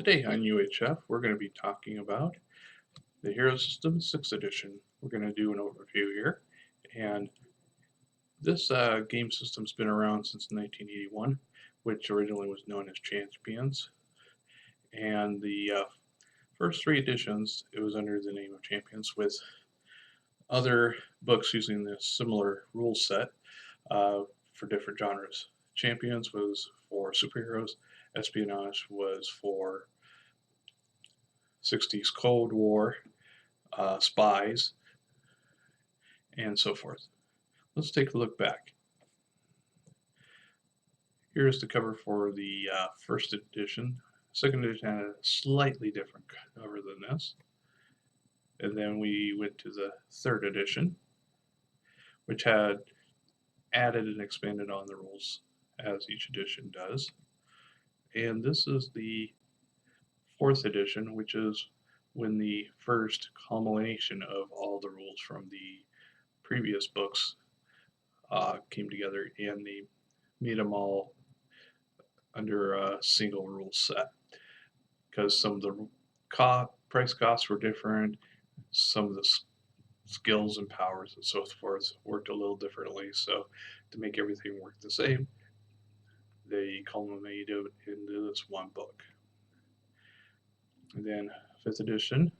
Today on UHF, we're going to be talking about the Hero System 6th edition. We're going to do an overview here. And this game system's been around since 1981, which originally was known as Champions. And the first three editions, it was under the name of Champions, with other books using this similar rule set for different genres. Champions was for superheroes, Espionage was for 60s Cold War, spies, and so forth. Let's take a look back. Here's the cover for the first edition. Second edition had a slightly different cover than this. And then we went to the third edition, which had added and expanded on the rules as each edition does. And this is the fourth edition, which is when the first culmination of all the rules from the previous books came together, and they made them all under a single rule set, because some of the price costs were different, some of the skills and powers and so forth worked a little differently. So to make everything work the same, they culminated it into this one book. And then fifth edition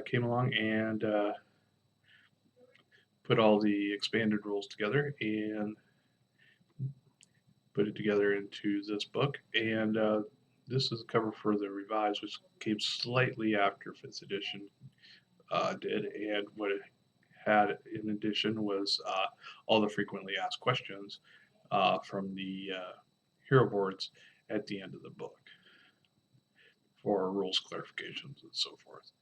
came along and put all the expanded rules together and put it together into this book. And this is the cover for the revised, which came slightly after 5th edition did. And what it had in addition was all the frequently asked questions from the hero boards at the end of the book for rules clarifications and so forth,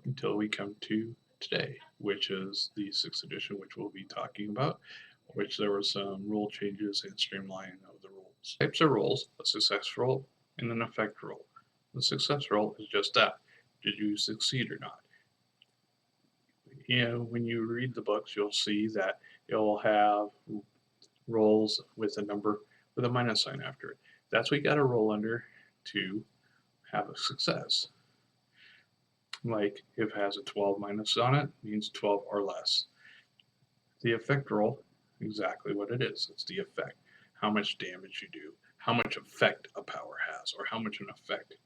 until we come to today, which is the 6th edition, which we'll be talking about, which there were some rule changes and streamlining of the rules. Types of roles: a success roll and an effect roll. The success roll is just that. Did you succeed or not? And when you read the books, you'll see that it'll have rolls with a number with a minus sign after it. That's what you got to roll under to have a success. Like if it has a 12 minus on it, means 12 or less. The effect roll, exactly what it is. It's the effect. How much damage you do, how much effect a power has, or how much an effect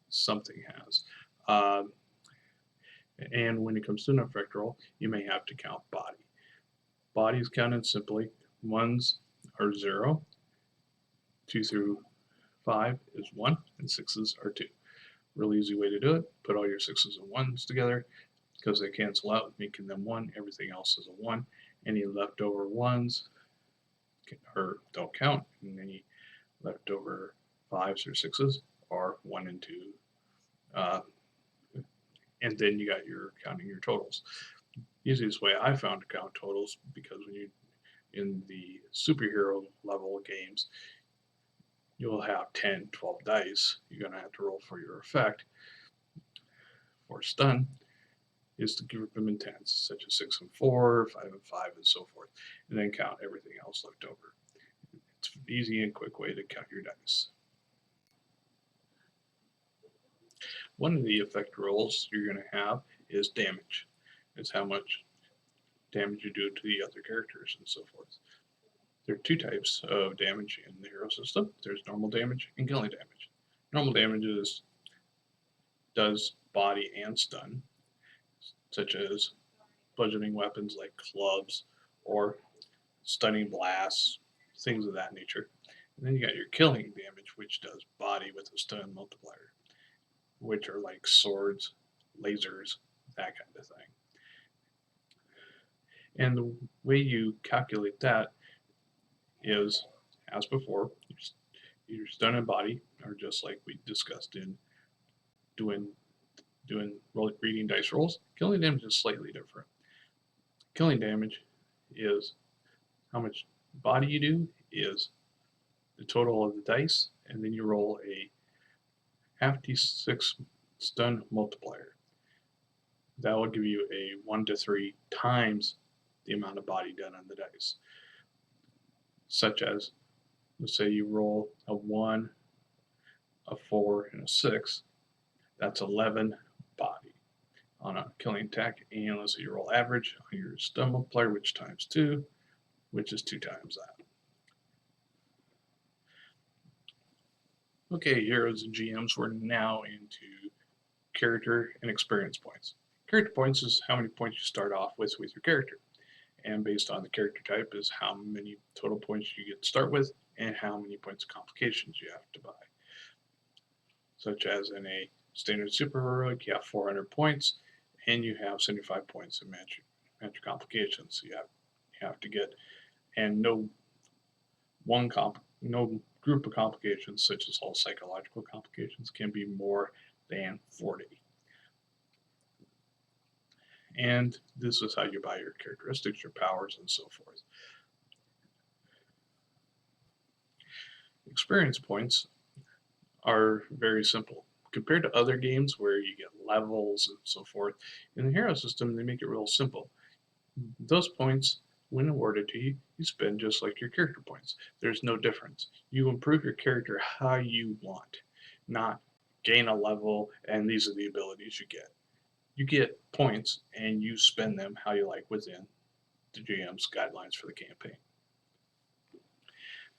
something has. And when it comes to an effect roll, you may have to count body. Body is counted simply. Ones are 0, 2 through 5 is 1, and 6s are 2. Really easy way to do it. Put all your 6s and 1s together, because they cancel out, making them 1. Everything else is a 1. Any leftover 1s don't count, and any leftover 5s or 6s are 1 and 2. And then you got your counting your totals. Easiest way I found to count totals, because when you in the superhero level games, you'll have 10, 12 dice. You're going to have to roll for your effect. For stun is to group them in tens, such as 6 and 4, 5 and 5, and so forth, and then count everything else left over. It's an easy and quick way to count your dice. One of the effect rolls you're going to have is damage. It's how much damage you do to the other characters and so forth. There are 2 types of damage in the hero system. There's normal damage and killing damage. Normal damage does body and stun, such as bludgeoning weapons like clubs or stunning blasts, things of that nature. And then you got your killing damage, which does body with a stun multiplier, which are like swords, lasers, that kind of thing. And the way you calculate that is, as before, your stun and body are just like we discussed in doing reading dice rolls. Killing damage is slightly different. Killing damage is how much body you do, is the total of the dice, and then you roll a half d6 stun multiplier. That will give you a 1 to 3 times the amount of body done on the dice, such as let's say you roll a 1, a 4, and a 6. That's 11 body on a killing attack. And let's say you roll average on your stun multiplier, which times 2, which is 2 times that. Okay, heroes and GMs, we're now into character and experience points. Character points is how many points you start off with your character. And based on the character type is how many total points you get to start with and how many points of complications you have to buy. Such as in a standard superheroic, you have 400 points and you have 75 points in magic complications. So you have to get, and no group of complications, such as all psychological complications, can be more than 40. And this is how you buy your characteristics, your powers, and so forth. Experience points are very simple. Compared to other games where you get levels and so forth, in the hero system, they make it real simple. Those points, when awarded to you, you spend just like your character points. There's no difference. You improve your character how you want, not gain a level and these are the abilities you get. You get points and you spend them how you like within the GM's guidelines for the campaign.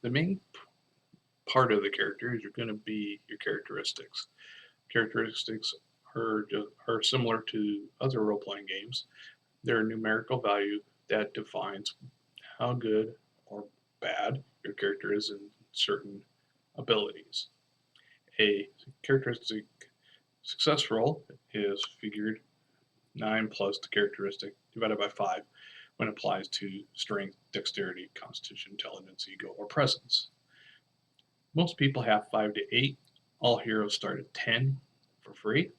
The main part of the character is going to be your characteristics. Characteristics are similar to other role-playing games. They're a numerical value that defines how good or bad your character is in certain abilities. A characteristic success roll is figured 9 plus the characteristic divided by 5 when it applies to strength, dexterity, constitution, intelligence, ego, or presence. Most people have 5 to 8. All heroes start at 10 for free,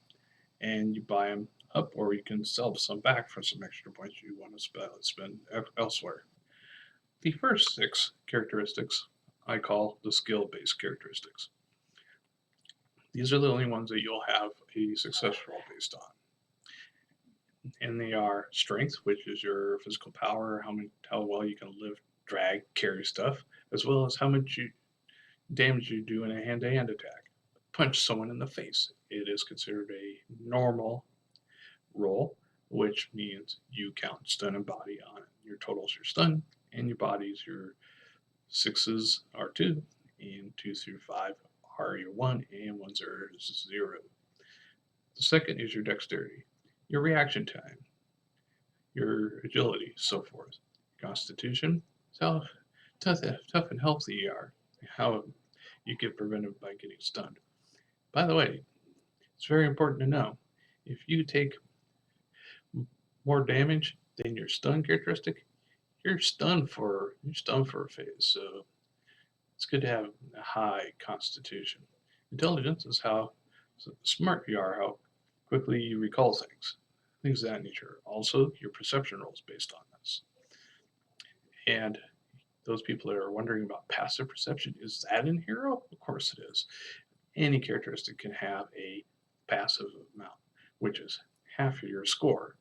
and you buy them up, or you can sell some back for some extra points you want to spend elsewhere. The first 6 characteristics I call the skill-based characteristics. These are the only ones that you'll have a success roll based on. And they are strength, which is your physical power, how well you can lift, drag, carry stuff, as well as how much damage you do in a hand-to-hand attack. Punch someone in the face. It is considered a normal roll, which means you count stun and body on it. Your total's your stun, and your body's your 6s are 2, and 2 through 5 are your 1, and 1s are 0. The second is your dexterity, your reaction time, your agility, so forth. Constitution, how tough and healthy you are, how you get prevented by getting stunned. By the way, it's very important to know, if you take more damage than your stun characteristic, you're stunned for a phase. So it's good to have a high constitution. Intelligence is how smart you are, how quickly you recall things of that nature. Also, your perception rolls based on this. And those people that are wondering about passive perception, is that in hero? Of course it is. Any characteristic can have a passive amount, which is half of your score.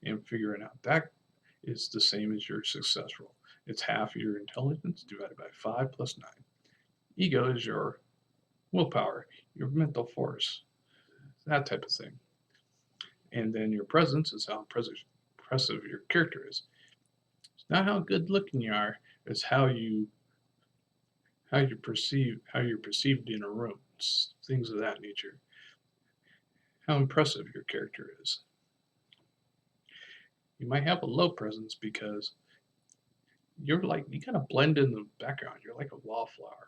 And figuring out that is the same as your success roll. It's half of your intelligence divided by 5 plus 9. Ego is your willpower, your mental force, that type of thing. And then your presence is how impressive your character is. It's not how good looking you are, it's how you're perceived in a room, things of that nature. How impressive your character is. You might have a low presence because you kind of blend in the background. You're like a wallflower.